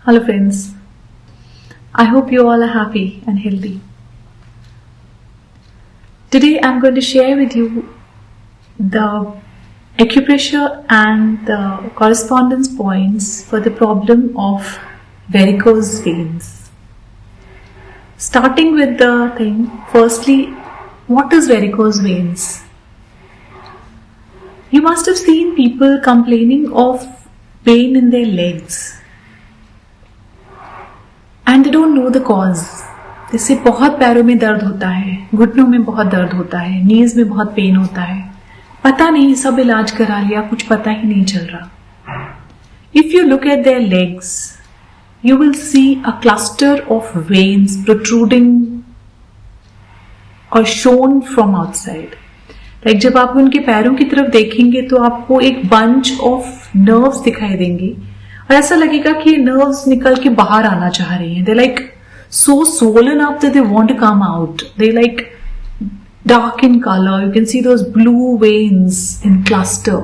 Hello friends, I hope you all are happy and healthy. Today I'm going to share with you the acupressure and the correspondence points for the problem of varicose veins. Starting with the thing, firstly, what is varicose veins? You must have seen people complaining of pain in their legs. And they don't know the cause. जैसे बहुत पैरों में दर्द होता है, घुटनों में बहुत दर्द होता है, नीज में बहुत पेन होता है, पता नहीं, सब इलाज करा लिया, कुछ पता ही नहीं चल रहा. If you look at their legs, you will see a cluster of veins protruding or shown from outside. Like जब आप उनके पैरों की तरफ देखेंगे तो आपको एक bunch of nerves दिखाई देंगे और ऐसा लगेगा कि नर्व्स निकल के बाहर आना चाह रही हैं. They're like so swollen up that they want to come out. They're like dark in color. You can see those blue veins in cluster.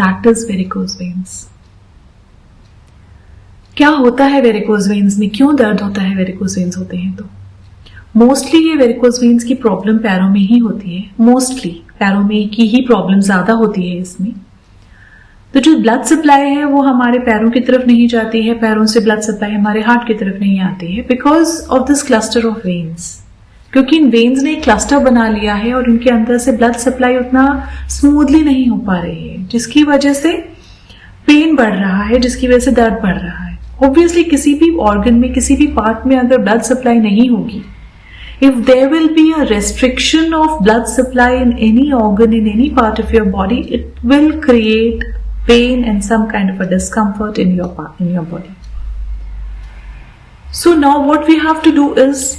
That is varicose veins. क्या होता है varicose veins में? क्यों दर्द होता है varicose veins होते हैं तो? मोस्टली ये varicose veins की प्रॉब्लम पैरों में ही होती है. मोस्टली पैरों में की ही प्रॉब्लम ज्यादा होती है इसमें. तो जो ब्लड सप्लाई है वो हमारे पैरों की तरफ नहीं जाती है, पैरों से ब्लड सप्लाई हमारे हार्ट की तरफ नहीं आती है because of this cluster of veins. क्योंकि इन वेन्स ने एक क्लस्टर बना लिया है और उनके अंदर से ब्लड सप्लाई उतना स्मूथली नहीं हो पा रही है, जिसकी वजह से पेन बढ़ रहा है, जिसकी वजह से दर्द बढ़ रहा है. ऑब्वियसली किसी भी ऑर्गन में, किसी भी पार्ट में अगर ब्लड सप्लाई नहीं होगी, if there will be a restriction of blood supply in any organ, in any part of your body, it will create pain and some kind of a discomfort in your body. So now what we have to do is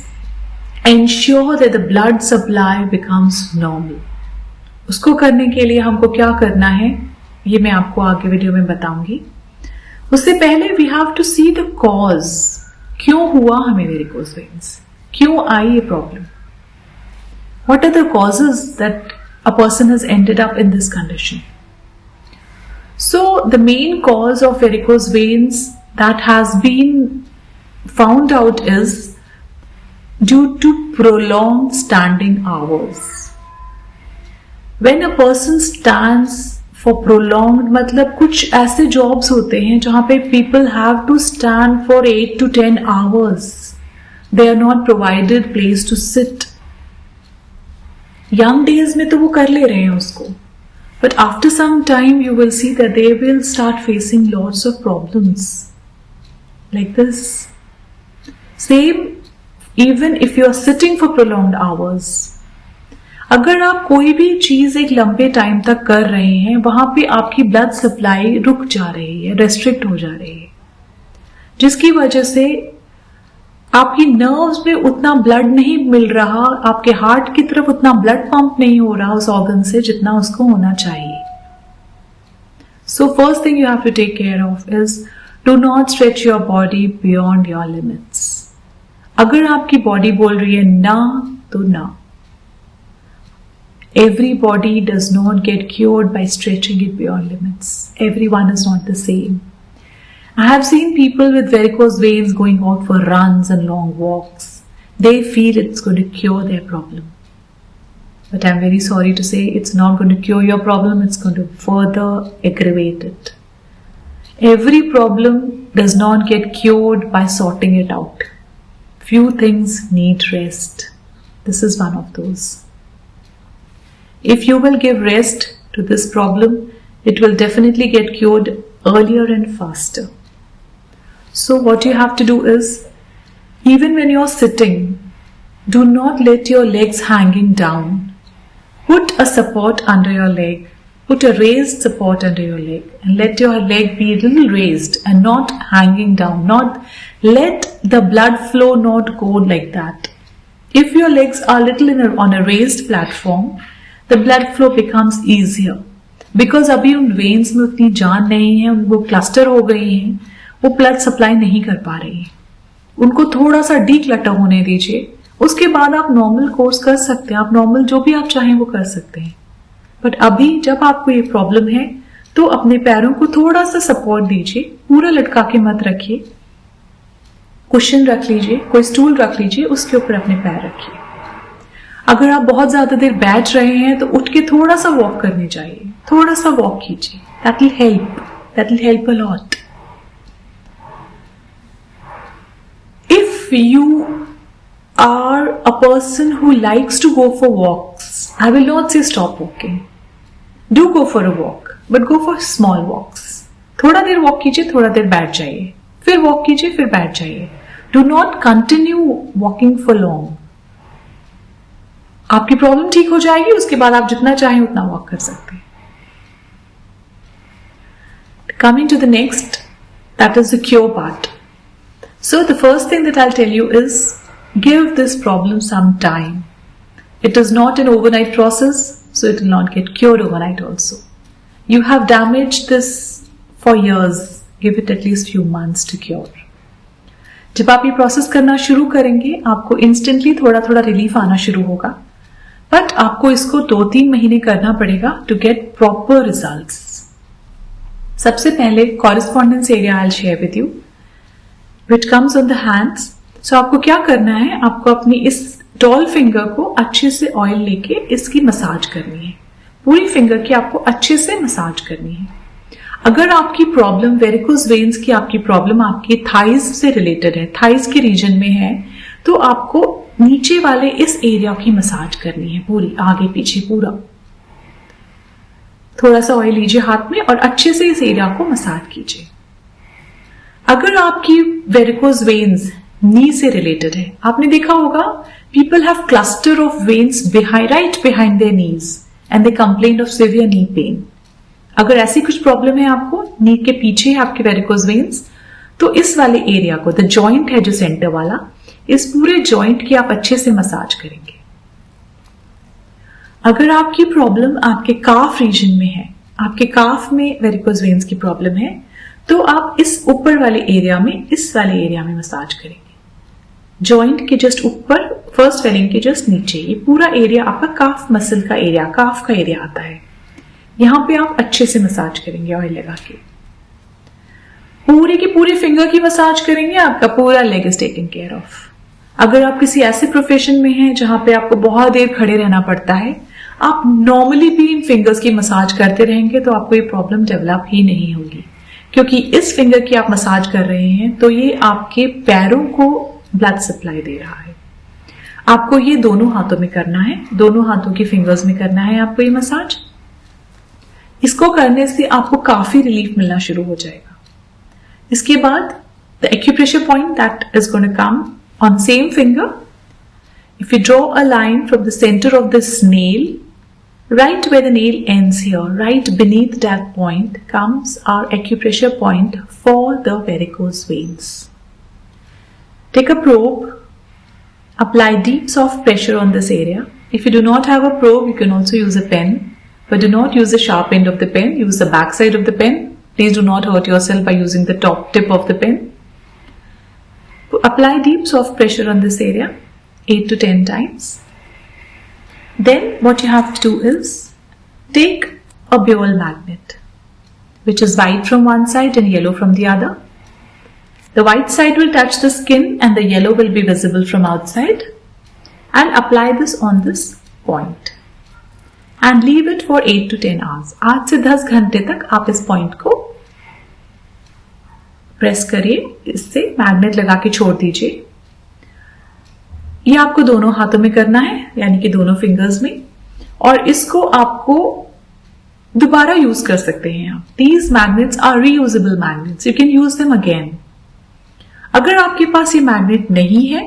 ensure that the blood supply becomes normal. उसको करने के लिए हमको क्या करना है ये मैं आपको आगे वीडियो में बताऊंगी. उससे पहले we have to see the cause. क्यों हुआ हमें varicose veins? क्यों आई ये problem? What are the causes that a person has ended up in this condition? So the main cause of varicose veins that has been found out is due to prolonged standing hours. When a person stands for prolonged, मतलब कुछ ऐसे jobs होते हैं जहाँ पे people have to stand for 8 to 10 hours. They are not provided place to sit. Young days में तो वो कर ले रहे हैं उसको. But after some time you will see that they will start facing lots of problems like this. Same even if you are sitting for prolonged hours. अगर आप कोई भी चीज एक लंबे टाइम तक कर रहे हैं, वहां पे आपकी ब्लड सप्लाई रुक जा रही है, रेस्ट्रिक्ट हो जा रही है, जिसकी वजह से आपकी नर्व्स में उतना ब्लड नहीं मिल रहा, आपके हार्ट की तरफ उतना ब्लड पंप नहीं हो रहा उस ऑर्गन से जितना उसको होना चाहिए. So first thing you have to take care of is do not stretch your body beyond your limits. अगर आपकी बॉडी बोल रही है ना तो ना. Every body does not get cured by stretching it beyond limits. Everyone is not the same. I have seen people with varicose veins going out for runs and long walks. They feel it's going to cure their problem. But I'm very sorry to say it's not going to cure your problem, it's going to further aggravate it. Every problem does not get cured by sorting it out. Few things need rest. This is one of those. If you will give rest to this problem, it will definitely get cured earlier and faster. So what you have to do is, even when you're sitting, do not let your legs hanging down. Put a support under your leg. Put a raised support under your leg and let your leg be a little raised and not hanging down. Not let the blood flow not go like that. If your legs are little on a raised platform, the blood flow becomes easier. Because अभी उन veins में उतनी जान नहीं है, वो cluster हो गई हैं, वो ब्लड सप्लाई नहीं कर पा रही है. उनको थोड़ा सा डीक्लटर होने दीजिए, उसके बाद आप नॉर्मल कोर्स कर सकते हैं. आप नॉर्मल जो भी आप चाहें वो कर सकते हैं. बट अभी जब आपको ये प्रॉब्लम है तो अपने पैरों को थोड़ा सा सपोर्ट दीजिए, पूरा लटका के मत रखिए। कुशन रख लीजिए, कोई स्टूल रख लीजिए, उसके ऊपर अपने पैर रखिए। अगर आप बहुत ज्यादा देर बैठ रहे हैं तो उठ के थोड़ा सा वॉक करने जाइए, थोड़ा सा वॉक कीजिए। That will help a lot. If you are a person who likes to go for walks, I will not say stop walking. Do go for a walk, but go for small walks. थोड़ा देर walk कीजिए, थोड़ा देर बैठ जाइए, फिर walk कीजिए, फिर बैठ जाइए. Do not continue walking for long. आपकी प्रॉब्लम ठीक हो जाएगी, उसके बाद आप जितना चाहें उतना वॉक कर सकते हैं. Coming to the next, that is the cure part. So the first thing that I'll tell you is give this problem some time. It is not an overnight process, so it will not get cured overnight also. You have damaged this for years. Give it at least few months to cure. जब आप ये process करना शुरू करेंगे, आपको instantly थोड़ा थोड़ा relief आना शुरू होगा, बट आपको इसको 2-3 महीने करना पड़ेगा टू गेट प्रॉपर रिजल्ट्स. सबसे पहले correspondence area I'll share with you, which comes on the hands. So आपको क्या करना है, आपको अपनी इस टॉल फिंगर को अच्छे से ऑयल लेके इसकी मसाज करनी है. पूरी फिंगर की आपको अच्छे से मसाज करनी है. अगर आपकी प्रॉब्लम वेरिकोज वेन्स की आपकी प्रॉब्लम आपकी थाइज से रिलेटेड है, थाइज के रीजन में है, तो आपको नीचे वाले इस एरिया की मसाज करनी है, पूरी आगे पीछे पूरा. थोड़ा सा ऑयल लीजिए हाथ में और अच्छे से इस एरिया को मसाज कीजिए. अगर आपकी वेरिकोज वेन्स नी से रिलेटेड है, आपने देखा होगा people have cluster of veins right behind there knees and they complain of severe knee pain. अगर ऐसी कुछ प्रॉब्लम है आपको, नी के पीछे है आपके वेरिकोज वेन्स, तो इस वाले एरिया को, द जॉइंट है जो सेंटर वाला, इस पूरे जॉइंट की आप अच्छे से मसाज करेंगे. अगर आपकी प्रॉब्लम आपके काफ रीजन में है, आपके काफ में वेरिकोज वेन्स की प्रॉब्लम है, तो आप इस ऊपर वाले एरिया में, इस वाले एरिया में मसाज करेंगे. जॉइंट के जस्ट ऊपर, फर्स्ट वेलिंग के जस्ट नीचे, ये पूरा एरिया आपका काफ मसल का एरिया, काफ का एरिया आता है. यहां पे आप अच्छे से मसाज करेंगे ऑयल लगा के. पूरी की पूरी फिंगर की मसाज करेंगे, आपका पूरा leg is taken care of. अगर आप किसी ऐसे प्रोफेशन में हैं जहां पे आपको बहुत देर खड़े रहना पड़ता है, आप नॉर्मली भी इन फिंगर्स की मसाज करते रहेंगे तो आपको ये प्रॉब्लम डेवलप ही नहीं होगी, क्योंकि इस फिंगर की आप मसाज कर रहे हैं तो ये आपके पैरों को ब्लड सप्लाई दे रहा है. आपको ये दोनों हाथों में करना है, दोनों हाथों की फिंगर्स में करना है आपको ये मसाज. इसको करने से आपको काफी रिलीफ मिलना शुरू हो जाएगा. इसके बाद the acupressure point that is going to come on same finger. If you draw a line from the centre of this nail, right where the nail ends here, right beneath that point comes our acupressure point for the varicose veins. Take a probe, apply deep soft pressure on this area. If you do not have a probe, you can also use a pen, but do not use the sharp end of the pen, use the back side of the pen. Please do not hurt yourself by using the top tip of the pen. Apply deep soft pressure on this area 8 to 10 times. Then what you have to do is take a Buell magnet, which is white from one side and yellow from the other. The white side will touch the skin and the yellow will be visible from outside, and apply this on this point and leave it for 8 to 10 hours. 8 से 10 घंटे तक आप इस point को press करिए, इससे magnet लगा के छोड़ दीजिए. ये आपको दोनों हाथों में करना है, यानी कि दोनों फिंगर्स में, और इसको आपको दोबारा यूज कर सकते हैं आप. These magnets are reusable magnets. You can use them again. अगर आपके पास ये मैग्नेट नहीं है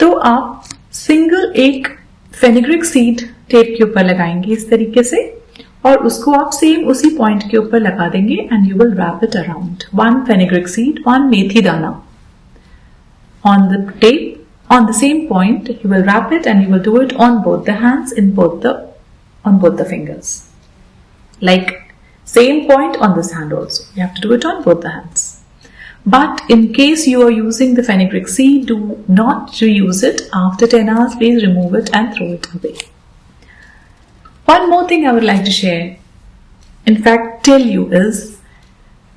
तो आप सिंगल एक फेनिग्रिक सीड टेप के ऊपर लगाएंगे इस तरीके से, और उसको आप सेम उसी पॉइंट के ऊपर लगा देंगे and you will wrap it around. 1 fenugreek seed, 1 मेथी दाना on the tape. On the same point, you will wrap it and you will do it on both the hands, on both the fingers. Like same point on this hand also. You have to do it on both the hands. But in case you are using the fenugreek seed, do not reuse it. After 10 hours, please remove it and throw it away. One more thing I would like to share. in fact tell you is,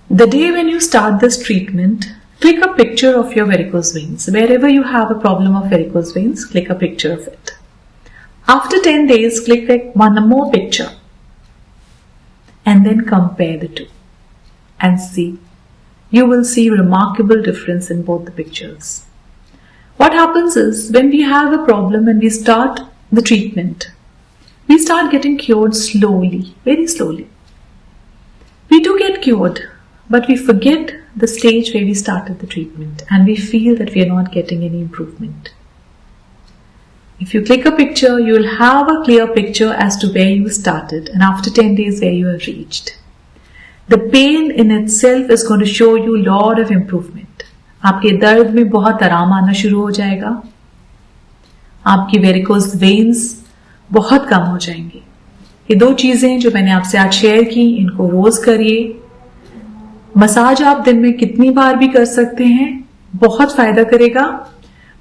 the day when you start this treatment, click a picture of your varicose veins. Wherever you have a problem of varicose veins, click a picture of it. After 10 days, click one more picture and then compare the two and see. You will see remarkable difference in both the pictures. What happens is, when we have a problem and we start the treatment, we start getting cured slowly, very slowly. We do get cured, but we forget the stage where we started the treatment and we feel that we are not getting any improvement. If you click a picture, you will have a clear picture as to where you started and after 10 days where you have reached. The pain in itself is going to show you a lot of improvement. आपके दर्द में बहुत आराम आना शुरू हो जाएगा. आपकी वेरिकोज वेन्स बहुत कम हो जाएंगी. ये दो चीजें जो मैंने आपसे आज शेयर की, इनको रोज करिए. मसाज आप दिन में कितनी बार भी कर सकते हैं, बहुत फायदा करेगा.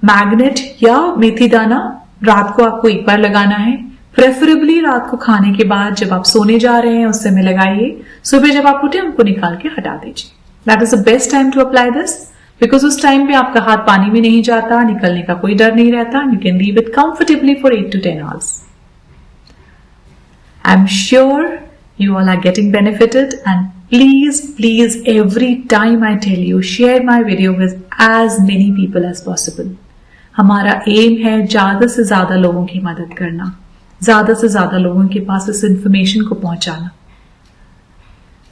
मैग्नेट या मेथी दाना रात को आपको एक बार लगाना है. प्रेफरेबली रात को खाने के बाद जब आप सोने जा रहे हैं उस समय लगाइए. सुबह जब आप उठे उनको निकाल के हटा दीजिए. That is the best time to apply this, because उस टाइम पे आपका हाथ पानी में नहीं जाता, निकलने का कोई डर नहीं रहता. You can leave it comfortably for 8 to 10 hours. I am sure you all are getting benefited, and please every time I tell you, share my video with as many people as possible. हमारा M है ज्यादा से ज्यादा लोगों की मदद करना, ज्यादा से ज्यादा लोगों के पास इस इंफॉर्मेशन को पहुंचाना.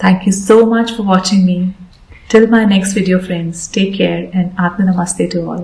Thank you so much for watching me. Till my next video, friends, take care and Atma Namaste to all.